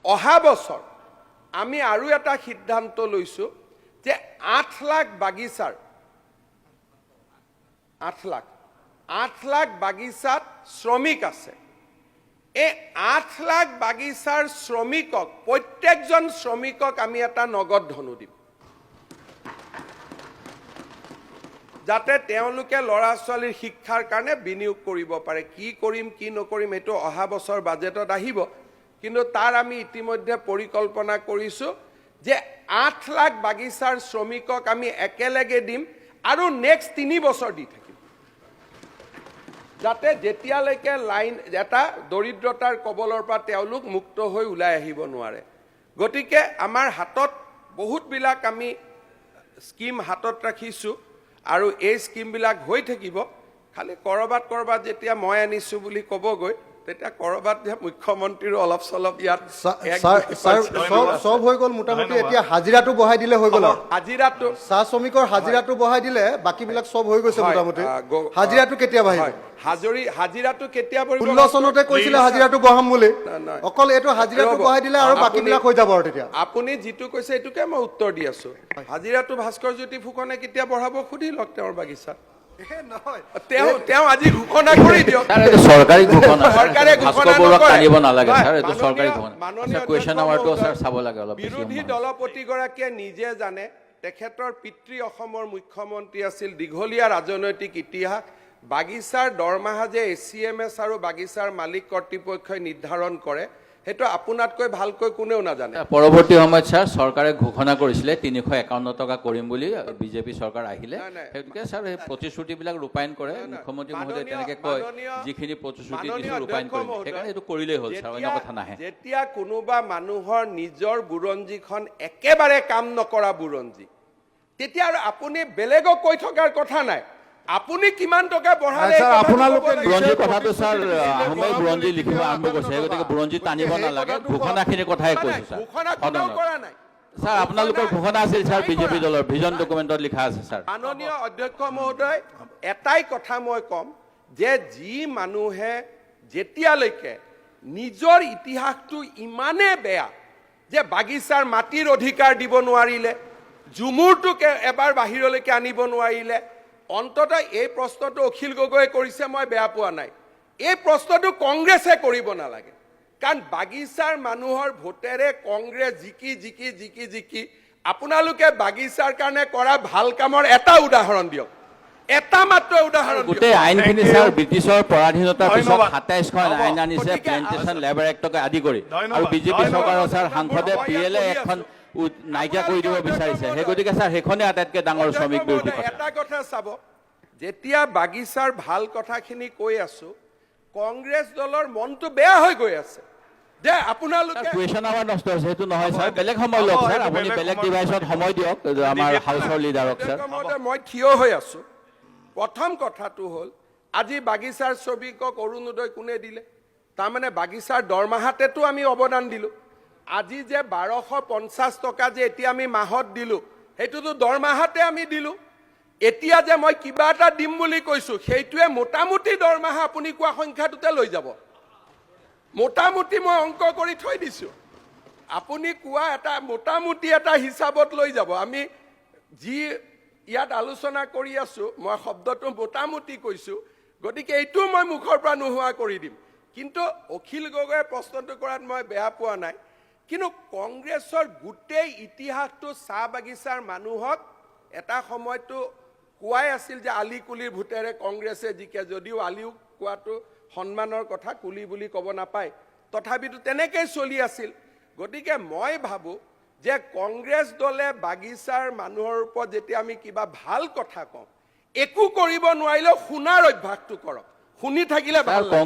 অহা বছৰ আমি আৰু এটা সিদ্ধান্ত লৈছো যে 8 লাখ বাগিচাৰ 8 লাখ বাগিচাত শ্ৰমিক আছে। এই 8 লাখ বাগিচাৰ শ্ৰমিকক প্ৰত্যেকজন শ্ৰমিকক আমি এটা নগদ ধনু দিম, যাতে তেওঁলোকে ল'ৰা ছোৱালীৰ শিক্ষাৰ কাৰণে বিনিয়োগ কৰিব পাৰে। কি কৰিম কি নকৰিম এইটো অহা বছৰ বাজেটত আহিব, কিন্তু তাৰ আমি ইতিমধ্যে পৰিকল্পনা কৰিছো যে 8 লাখ বাগিচাৰ শ্ৰমিকক আমি একেলগে দিম আৰু নেক্সট 3 বছৰ দি থাকিম, যাতে যেতিয়ালৈকে লাইন এটা দৰিদ্ৰতাৰ কবলৰ পৰা তেওঁলোক মুক্ত হৈ ওলাই আহিব নোৱাৰে। গতিকে আমাৰ হাতত বহুতবিলাক আমি স্কিম হাতত ৰাখিছো আৰু এই স্কিমবিলাক হৈ থাকিব। খালি কৰবাত যেতিয়া মই আনিছো বুলি ক'বগৈ, তেতিয়া কৰবাত যে মুখ্যমন্ত্ৰীৰো অলপ চলপ ইয়াত সব হৈ গ'ল মোটামুটি। এতিয়া হাজিৰাটো বঢ়াই দিলে হৈ গ'ল। হাজিৰাটো চাহ শ্ৰমিকৰ হাজিৰাটো বঢ়াই দিলে, বাকীবিলাক সব হৈ গৈছে মোটামুটি। হাজিৰাটো কেতিয়া বাঢ়িব? হাজিৰাটো কেতিয়া পৰিব? 16 চনতে কৈছিলে হাজিৰাটো বঢ়াম বুলি। অকল এইটো হাজিৰাটো বঢ়াই দিলে আৰু বাকীবিলাক হৈ যাব আৰু তেতিয়া। আপুনি যিটো কৈছে এইটোকে মই উত্তৰ দি আছো। হাজিৰাটো ভাস্কৰ জ্যোতি ফুকনে কেতিয়া বঢ়াব সুধি লওক তেওঁৰ বাগিচাত। তেওঁ আজি ঘোষণা কৰি দিয়ক। চৰকাৰী ঘোষণা, চৰকাৰে ঘোষণা টানিব নালাগে স্যাৰ, এইটো চৰকাৰী ঘোষণা। কোৱেশ্চন আৱাৰটো স্যাৰ চাব লাগে অলপ। বিৰোধী দলপতিগৰাকীয়ে নিজে জানে তেখেতৰ পিতৃ অসমৰ মুখ্যমন্ত্ৰী আছিল, দীঘলীয়া ৰাজনৈতিক ইতিহাস। বাগিচাৰ দৰমহা যে ACMS আৰু বাগিচাৰ মালিক কৰ্তৃপক্ষই নিৰ্ধাৰণ কৰে, সেইটো আপোনাতকৈ ভালকৈ কোনেও নাজানে। পৰৱৰ্তী সময়ত স্যাৰ চৰকাৰে ঘোষণা কৰিছিলে 351 টকা কৰিম বুলি, বিজেপি চৰকাৰ আহিলে। সেইটোকে স্যাৰ সেই প্ৰতিশ্ৰুতিবিলাক ৰূপায়ণ কৰে। মুখ্যমন্ত্ৰী মহোদয়ে তেনেকে কয় যিখিনি প্ৰতিশ্ৰুতি দিছে ৰূপায়ণ কৰিম, সেইকাৰণে এইটো কৰিলেই হ'ল স্যাৰ, অন্য কথা নাহে। যেতিয়া কোনোবা মানুহৰ নিজৰ বুৰঞ্জীখন একেবাৰে কাম নকৰা বুৰঞ্জী, তেতিয়া আৰু আপুনি বেলেগক কৈ থকাৰ কথা নাই। আপুনি কিমান টকা বঢ়ালে আপোনালোকে বুৰঞ্জী কথাটো স্যাৰ আহোমে বুৰঞ্জী লিখিব আৰম্ভ কৰিছে, গতিকে বুৰঞ্জী টানিব নালাগে। ঘোষণাখিনিৰ কথাই কৈছো স্যাৰ। স্যাৰ আপোনালোকৰ ঘোষণা আছিল স্যাৰ, বিজেপি দলৰ ভিজন ডকুমেণ্টত লিখা আছে স্যাৰ। মাননীয় অধ্যক্ষ মহোদয়, এটাই কথা মই ক'ম যে যি মানুহে যেতিয়ালৈকে নিজৰ ইতিহাসটো ইমানে বেয়া যে বাগিচাৰ মাটিৰ অধিকাৰ দিব নোৱাৰিলে, ঝুমুৰটোকে এবাৰ বাহিৰলৈকে আনিব নোৱাৰিলে, অন্তত এই প্ৰশ্নটো অখিল গগৈয়ে কৰিছে, মই বেয়া পোৱা নাই। এই প্ৰশ্নটো কংগ্ৰেছে কৰিব নালাগে, কাৰণ বাগিচাৰ মানুহৰ ভোটেৰে কংগ্ৰেছ জিকি আপোনালোকে বাগিচাৰ কাৰণে কৰা ভাল কামৰ এটা উদাহৰণ দিয়ক, এটা মাত্ৰ উদাহৰণ। গোটেই আইনখিনি স্যাৰ ব্ৰিটিছৰ পৰাধীনতাৰ পিছত 27খন আইন আনিছে, প্লেণ্টেশ্যন লেবাৰ এক্টকে আদি কৰি, আৰু বিজেপি চৰকাৰৰ স্যাৰ সাংসদে PLA এখন নাইকিয়া কৰি দিব বিচাৰিছে। সেই গতিকে স্যাৰ সেইখনে আটাইতকৈ ডাঙৰ শ্ৰমিক বিৰোধী কথা। এটা কথা চাব, যেতিয়া বাগিচাৰ ভাল কথাখিনি কৈ আছো, কংগ্ৰেছ দলৰ মনটো বেয়া হৈ গৈ আছে যে আপোনালোকে কুৱেশ্যন আৱাৰ নষ্ট হৈছে। সেইটো নহয় স্যাৰ, বেলেগ সময় লওক স্যাৰ, আপুনি বেলেগ ডিভাইচত সময় দিয়ক আমাৰ হাউচৰ লিডাৰক স্যাৰ। মই থিয় হৈ আছো। প্ৰথম কথাটো হ'ল, আজি বাগিচাৰ শ্ৰমিকক অৰুণোদয় কোনে দিলে? তাৰমানে বাগিচাৰ দৰমহাতেতো আমি অৱদান দিলো। আজি যে 1250 টকা যে এতিয়া আমি মাহত দিলো, সেইটোতো দৰমহাতে আমি দিলো। এতিয়া যে মই কিবা এটা দিম বুলি কৈছো, সেইটোৱে মোটামুটি দৰমহা আপুনি কোৱা সংখ্যাটোতে লৈ যাব। মোটামুটি মই অংক কৰি থৈ দিছো, আপুনি কোৱা এটা মোটামুটি এটা হিচাপত লৈ যাব। আমি যি ইয়াত আলোচনা কৰি আছো, মই শব্দটো মোটামুটি কৈছো, গতিকে এইটো মই মুখৰ পৰা নোহোৱা কৰি দিম। কিন্তু অখিল গগৈয়ে প্ৰশ্নটো কৰাত মই বেয়া পোৱা নাই, কিন্তু কংগ্ৰেছৰ গোটেই ইতিহাসটো চাহ বাগিচাৰ মানুহক এটা সময়তো কোৱাই আছিল যে আলি কুলিৰ ভোটেৰে কংগ্ৰেছে জিকে, যদিও আলিও কোৱাটো সন্মানৰ কথা, কুলি বুলি ক'ব নাপায়, তথাপিতো তেনেকৈ চলি আছিল। গতিকে মই ভাবোঁ যে কংগ্ৰেছ দলে বাগিচাৰ মানুহৰ ওপৰত যেতিয়া আমি কিবা ভাল কথা কওঁ, একো কৰিব নোৱাৰিলেও শুনাৰ অভ্যাসটো কৰক, শুনি থাকিলে ভাল।